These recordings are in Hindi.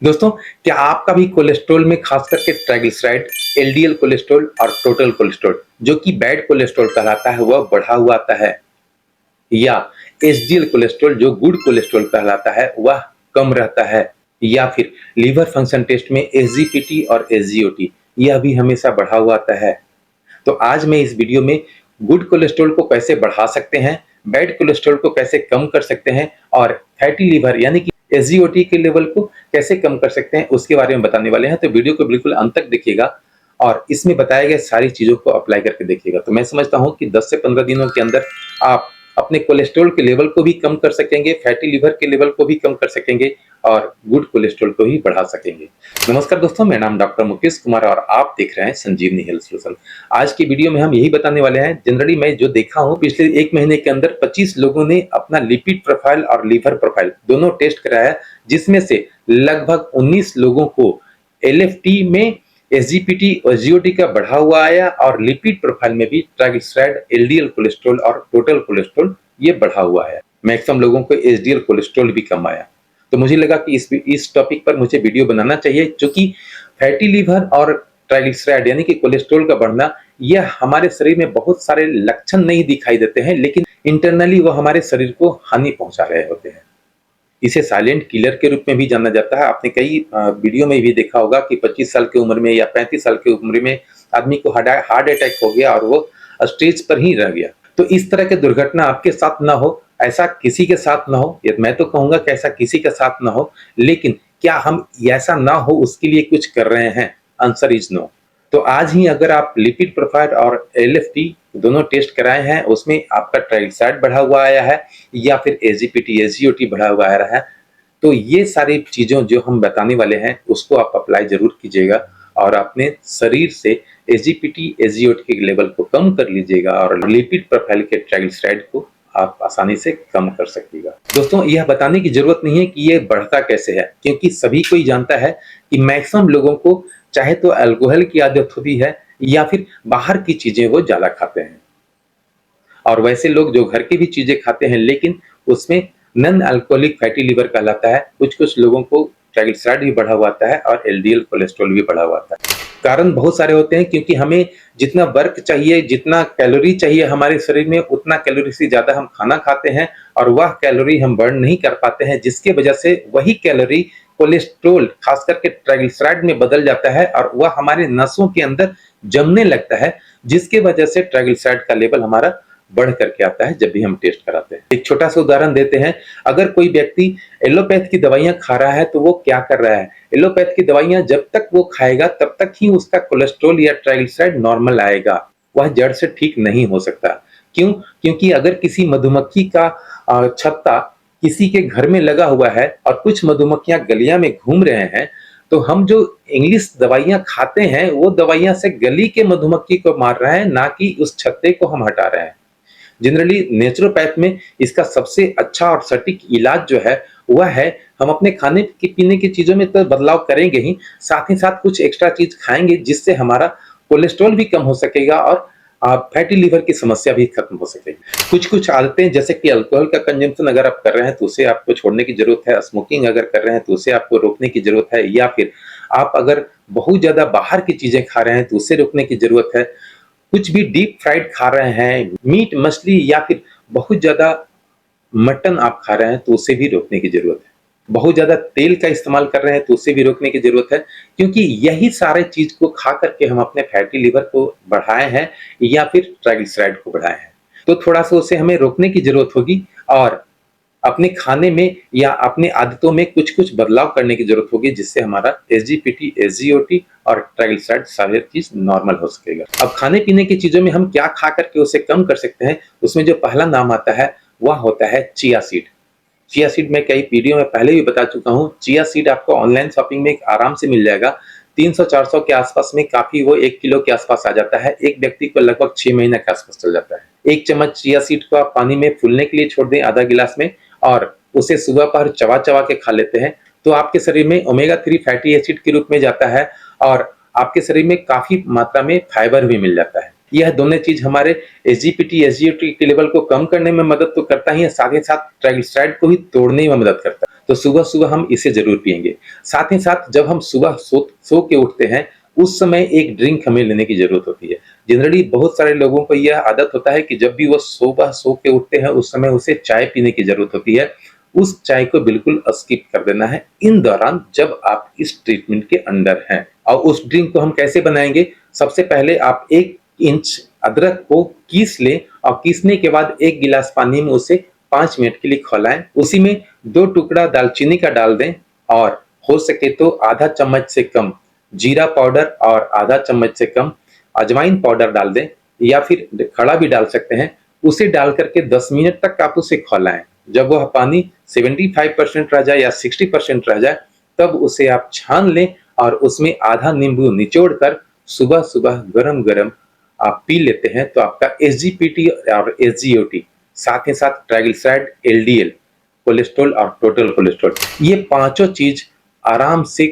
दोस्तों, क्या आपका भी कोलेस्ट्रॉल में खास करके ट्राइग्लिसराइड, एलडीएल कोलेस्ट्रॉल और टोटल कोलेस्ट्रॉल जो कि बैड कोलेस्ट्रॉल कहलाता है वह बढ़ा हुआ आता है, या एचडीएल कोलेस्ट्रॉल जो गुड कोलेस्ट्रॉल कहलाता है वह कम रहता है, या फिर लीवर फंक्शन टेस्ट में एसजीपीटी और एसजीओटी यह भी हमेशा बढ़ा हुआ आता है। तो आज मैं इस वीडियो में गुड कोलेस्ट्रॉल को कैसे बढ़ा सकते हैं, बैड कोलेस्ट्रॉल को कैसे कम कर सकते हैं और फैटी लीवर यानी कि एसजीओटी के लेवल को कैसे कम कर सकते हैं उसके बारे में बताने वाले हैं। तो वीडियो को बिल्कुल अंत तक देखिएगा और इसमें बताए गए सारी चीजों को अप्लाई करके देखिएगा। तो मैं समझता हूं कि 10 से 15 दिनों के अंदर आप अपने कोलेस्ट्रॉल के लेवल को भी कम कर सकेंगे, फैटी लीवर के लेवल को भी कम कर सकेंगे और गुड कोलेस्ट्रॉल को ही बढ़ा सकेंगे। नमस्कार दोस्तों, मेरा नाम डॉक्टर मुकेश कुमार और आप देख रहे हैं संजीवनी हेल्थ सॉल्यूशन। आज की वीडियो में हम यही बताने वाले हैं। जनरली मैं जो देखा हूं पिछले एक महीने के अंदर 25 लोगों ने अपना लिपिड प्रोफाइल और लीवर प्रोफाइल दोनों टेस्ट कराया, जिसमें से लगभग 19 लोगों को एलएफटी में एसजीपीटी और जीओटी का बढ़ा हुआ आया और लिपिड प्रोफाइल में भी ट्राइग्लिसराइड, एलडीएल कोलेस्ट्रॉल और टोटल कोलेस्ट्रॉल ये बढ़ा हुआ है। मैक्सिमम लोगों को एचडीएल कोलेस्ट्रॉल भी कम आया। तो मुझे लगा कि इस टॉपिक पर मुझे वीडियो बनाना चाहिए, क्योंकि फैटी लीवर और ट्राइग्लिसराइड यानी कि कोलेस्ट्रॉल का बढ़ना यह हमारे शरीर में बहुत सारे लक्षण नहीं दिखाई देते हैं, लेकिन इंटरनली वो हमारे शरीर को हानि पहुंचा रहे होते हैं। इसे साइलेंट किलर के रूप में भी जाना जाता है। आपने कई वीडियो में भी देखा होगा कि 25 साल की उम्र में या 35 साल की उम्र में आदमी को हार्ट अटैक हो गया और वो स्टेज पर ही रह गया। तो इस तरह की दुर्घटना आपके साथ ना हो, ऐसा किसी के साथ ना हो, मैं तो कहूंगा कि ऐसा किसी के साथ ना हो, लेकिन क्या हम ऐसा ना हो उसके लिए कुछ कर रहे हैं? Answer is no. तो आज ही अगर आप लिपिड प्रोफाइल और एलएफटी दोनों टेस्ट कराए हैं, उसमें आपका ट्राइग्लिसराइड बढ़ा हुआ आया है या फिर एसजीपीटी एसजीओटी बढ़ा हुआ आ रहा है, तो ये सारी चीजों जो हम बताने वाले हैं उसको आप अप्लाई जरूर कीजिएगा और अपने शरीर से एसजीपीटी एसजीओटी के लेवल को कम कर लीजिएगा और लिपिड प्रोफाइल के ट्राइग्लिसराइड को आप आसानी से कम कर सकिएगा। दोस्तों, यह बताने की जरूरत नहीं है कि ये बढ़ता कैसे है, क्योंकि सभी को ही जानता है कि मैक्सिमम लोगों को चाहे तो अल्कोहल की आदत होती है या फिर बाहर की चीजें वो ज्यादा खाते हैं, और वैसे लोग जो घर की भी चीजें खाते हैं लेकिन उसमें नॉन अल्कोहलिक फैटी लीवर कहलाता है। कुछ कुछ लोगों को ट्राइग्लिसराइड भी बढ़ा हुआ आता है और एलडीएल कोलेस्ट्रॉल भी बढ़ा हुआ आता है। कारण बहुत सारे होते हैं, क्योंकि हमें जितना वर्क चाहिए, जितना कैलोरी चाहिए हमारे शरीर में, उतना कैलोरी से ज्यादा हम खाना खाते हैं और वह कैलोरी हम बर्न नहीं कर पाते हैं, जिसके वजह से वही कैलोरी कोलेस्ट्रॉल खास करके ट्राइग्लिसराइड में बदल जाता है और वह हमारे नसों के अंदर जमने लगता है, जिसके वजह से ट्राइग्लिसराइड का लेवल हमारा बढ़ करके आता है जब भी हम टेस्ट कराते हैं। एक छोटा सा उदाहरण देते हैं। अगर कोई व्यक्ति एलोपैथ की दवाइयां खा रहा है तो वो क्या कर रहा है? एलोपैथ की दवाइयां जब तक वो खाएगा तब तक ही उसका कोलेस्ट्रॉल या ट्राइग्लिसराइड नॉर्मल आएगा, वह जड़ से ठीक नहीं हो सकता। क्यों? क्योंकि अगर किसी मधुमक्खी का छत्ता किसी के घर में लगा हुआ है और कुछ मधुमक्खियां गलिया में घूम रहे हैं, तो हम जो इंग्लिश दवाइयां खाते हैं वो दवाइयां से गली के मधुमक्खी को मार रहे हैं, ना कि उस छत्ते को हम हटा रहे हैं। जनरली नेचुरोपैथ में इसका सबसे अच्छा और सटीक इलाज जो है वह है हम अपने खाने पीने की चीजों में तो बदलाव करेंगे ही, साथ ही साथ कुछ एक्स्ट्रा चीज खाएंगे जिससे हमारा कोलेस्ट्रॉल भी कम हो सकेगा और फैटी लीवर की समस्या भी खत्म हो सकेगी। कुछ कुछ आदतें जैसे कि अल्कोहल का कंजम्पशन अगर आप कर रहे हैं तो उसे आपको छोड़ने की जरूरत है, स्मोकिंग अगर कर रहे हैं तो उसे आपको रोकने की जरूरत है, या फिर आप अगर बहुत ज्यादा बाहर की चीजें खा रहे हैं तो उसे रोकने की जरूरत है। कुछ भी डीप फ्राइड खा रहे हैं, मीट मछली या फिर बहुत ज्यादा मटन आप खा रहे हैं तो उसे भी रोकने की जरूरत है। बहुत ज्यादा तेल का इस्तेमाल कर रहे हैं तो उसे भी रोकने की जरूरत है, क्योंकि यही सारे चीज को खा करके हम अपने फैटी लीवर को बढ़ाए हैं या फिर ट्राइग्लिसराइड को बढ़ाए हैं। तो थोड़ा सा उसे हमें रोकने की जरूरत होगी और अपने खाने में या अपने आदतों में कुछ कुछ बदलाव करने की जरूरत होगी, जिससे हमारा एसजीपीटी एसजीओटी और ट्राइग्लिसराइड सारी चीज नॉर्मल हो सकेगा। अब खाने पीने की चीजों में हम क्या खा करके उसे कम कर सकते हैं, उसमें जो पहला नाम आता है वह होता है चिया सीड। चिया सीड मैं कई वीडियो में पहले भी बता चुका हूँ। चिया सीड आपको ऑनलाइन शॉपिंग में आराम से मिल जाएगा। 300-400 के आसपास में काफी वो 1 किलो के आसपास आ जाता है। एक व्यक्ति को लगभग 6 महीने के आसपास चल जाता है। 1 चम्मच चिया सीड को आप पानी में फूलने के लिए छोड़ दें आधा गिलास में और उसे सुबह पर चबा चबा के खा लेते हैं, तो आपके शरीर में ओमेगा 3 फैटी एसिड के रूप में जाता है और आपके शरीर में काफी मात्रा में फाइबर भी मिल जाता है। यह दोनों चीज हमारे एसजीपीटी एसजीओटी के लेवल को कम करने में मदद तो करता ही है, साथ ही साथ ट्राइग्लिसराइड को भी तोड़ने में मदद करता है। तो सुबह सुबह हम इसे जरूर पिएंगे। साथ ही साथ जब हम सुबह सो के उठते हैं, उस समय एक ड्रिंक हमें लेने की जरूरत होती है। जनरली बहुत सारे लोगों को यह आदत होता है कि जब भी वो सुबह सो के उठते हैं, उस समय उसे चाय पीने की जरूरत होती है। उस चाय को बिल्कुल स्किप कर देना है इन दौरान जब आप इस ट्रीटमेंट के अंडर हैं। और उस ड्रिंक को हम कैसे बनाएंगे? सबसे पहले आप 1 इंच अदरक को कीस लें और कीसने के बाद 1 गिलास पानी में उसे 5 मिनट के लिए खौलाएं। उसी में 2 टुकड़ा दालचीनी का डाल दें और हो सके तो आधा चम्मच से कम जीरा पाउडर और आधा चम्मच से कम अजवाइन पाउडर डाल दें, या फिर खड़ा भी डाल सकते हैं। उसे डाल करके 10 मिनट तक आप उसे खौलाएं। जब वह पानी 75% रह जाए या 60% रह जाए, तब उसे आप छान लें और उसमें आधा नींबू निचोड़ कर सुबह सुबह गरम गरम आप पी लेते हैं, तो आपका एसजीपीटी और एसजीओटी, साथ ही साथ ट्राइग्लिसराइड, एलडीएल कोलेस्ट्रॉल और टोटल कोलेस्ट्रॉल, ये पांचों चीज आराम से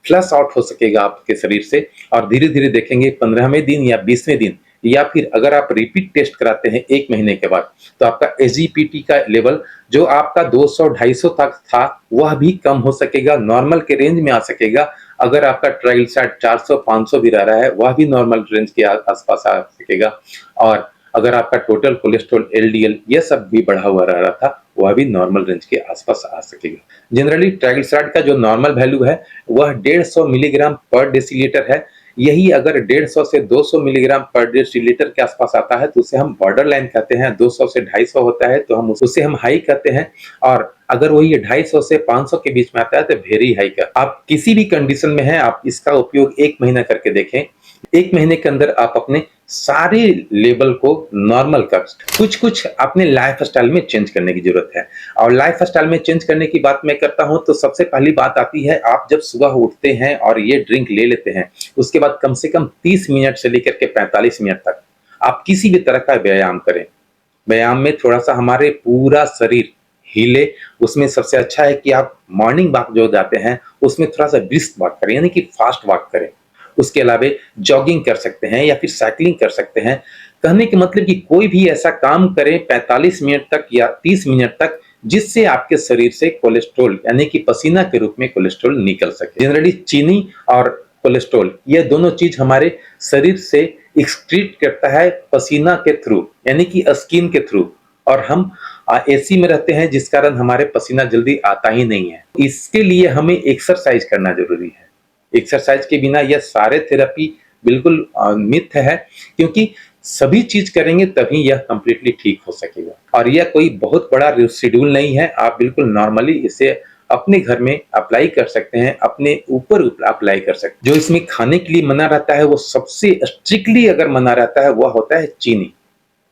फ्लश आउट हो सकेगा आपके शरीर से। और धीरे धीरे देखेंगे 15वें दिन या 20वें दिन, या फिर अगर आप रिपीट टेस्ट कराते हैं 1 महीने के बाद, तो आपका एसजीपीटी का लेवल जो आपका 200-250 तक था, वह भी कम हो सकेगा, नॉर्मल के रेंज में आ सकेगा। अगर आपका ट्राइग्लिसराइड 400-500 भी रह रहा है, वह भी नॉर्मल रेंज के आसपास आ सकेगा। और अगर आपका टोटल कोलेस्ट्रॉल, एलडीएल, यह सब भी बढ़ा हुआ रह रहा था, वह भी नॉर्मल रेंज के आसपास आ सकेगा। जनरली ट्राइग्लिसराइड का जो नॉर्मल वैल्यू है वह 150 मिलीग्राम पर डेसीलीटर है। यही अगर 150 से 200 मिलीग्राम पर डेसीलीटर के आसपास आता है तो उसे हम बॉर्डर लाइन कहते हैं। 200 से 250 होता है तो हम उसे हम हाई कहते हैं। और अगर वही 250 से 500 के बीच में आता है तो वेरी हाई का। आप किसी भी कंडीशन में हैं, आप इसका उपयोग 1 महीना करके देखें। 1 महीने के अंदर आप अपने सारे लेवल को नॉर्मल कर, कुछ कुछ अपने लाइफ स्टाइल में चेंज करने की जरूरत है। और लाइफ स्टाइल में चेंज करने की बात मैं करता हूं तो सबसे पहली बात आती है, आप जब सुबह उठते हैं और ये ड्रिंक ले लेते हैं, उसके बाद कम से कम 30 मिनट से लेकर के 45 मिनट तक आप किसी भी तरह का व्यायाम करें। व्यायाम में थोड़ा सा हमारे पूरा शरीर हिले। उसमें सबसे अच्छा है कि आप मॉर्निंग वॉक जो जाते हैं उसमें थोड़ा सा ब्रिस्क वॉक करें, यानी कि फास्ट वॉक करें। उसके अलावा जॉगिंग कर सकते हैं या फिर साइकिलिंग कर सकते हैं। कहने के मतलब कि कोई भी ऐसा काम करें 45 मिनट तक या 30 मिनट तक, जिससे आपके शरीर से कोलेस्ट्रॉल यानी कि पसीना के रूप में कोलेस्ट्रॉल निकल सके। जनरली चीनी और कोलेस्ट्रॉल ये दोनों चीज हमारे शरीर से एक्सक्रीट करता है पसीना के थ्रू, यानी कि स्किन के थ्रू। और हम एसी में रहते हैं, जिस कारण हमारे पसीना जल्दी आता ही नहीं है। इसके लिए हमें एक्सरसाइज करना जरूरी है। एक्सरसाइज के बिना यह सारे थेरेपी बिल्कुल मिथ है, क्योंकि सभी चीज करेंगे तभी यह कंप्लीटली ठीक हो सकेगा। और यह कोई बहुत बड़ा शेड्यूल नहीं है, आप बिल्कुल नॉर्मली इसे अपने घर में अप्लाई कर सकते हैं, अपने ऊपर अप्लाई कर सकते हैं। जो इसमें खाने के लिए मना रहता है, वो सबसे स्ट्रिक्टली अगर मना रहता है, वह होता है चीनी।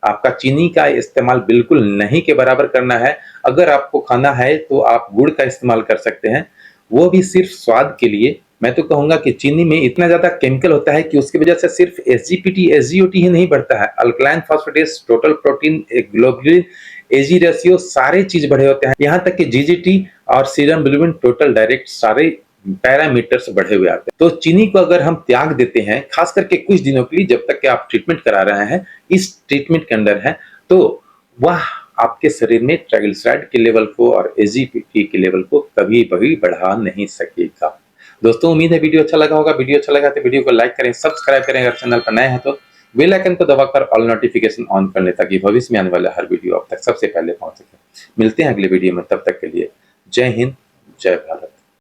आपका चीनी का इस्तेमाल बिल्कुल नहीं के बराबर करना है। अगर आपको खाना है तो आप गुड़ का इस्तेमाल कर सकते हैं, वो भी सिर्फ स्वाद के लिए। मैं तो कहूंगा कि चीनी में इतना ज्यादा केमिकल होता है कि उसकी वजह से सिर्फ एसजीपीटी, एसजीओटी ही नहीं बढ़ता है, alkaline phosphatase, total protein, globulin, AG ratio, सारे चीज बढ़े होते हैं। यहाँ तक कि जीजीटी और सीरम बिलिरुबिन, टोटल डायरेक्ट सारे पैरामीटर्स बढ़े हुए आते हैं। तो चीनी को अगर हम त्याग देते हैं, खास करके कुछ दिनों के लिए, जब तक कि आप ट्रीटमेंट करा रहे हैं, इस ट्रीटमेंट के अंदर है, तो वह आपके शरीर में ट्राइग्लिसराइड के लेवल को और एसजीपीटी के लेवल को कभी भी बढ़ा नहीं सकेगा। दोस्तों, उम्मीद है वीडियो अच्छा लगा होगा। वीडियो अच्छा लगा तो वीडियो को लाइक करें, सब्सक्राइब करें, अगर चैनल पर नए हैं तो बेल आइकन को दबाकर ऑल नोटिफिकेशन ऑन कर लें, ताकि भविष्य में आने वाला हर वीडियो आप तक सबसे पहले पहुंच सके। मिलते हैं अगले वीडियो में, तब तक के लिए जय हिंद, जय भारत।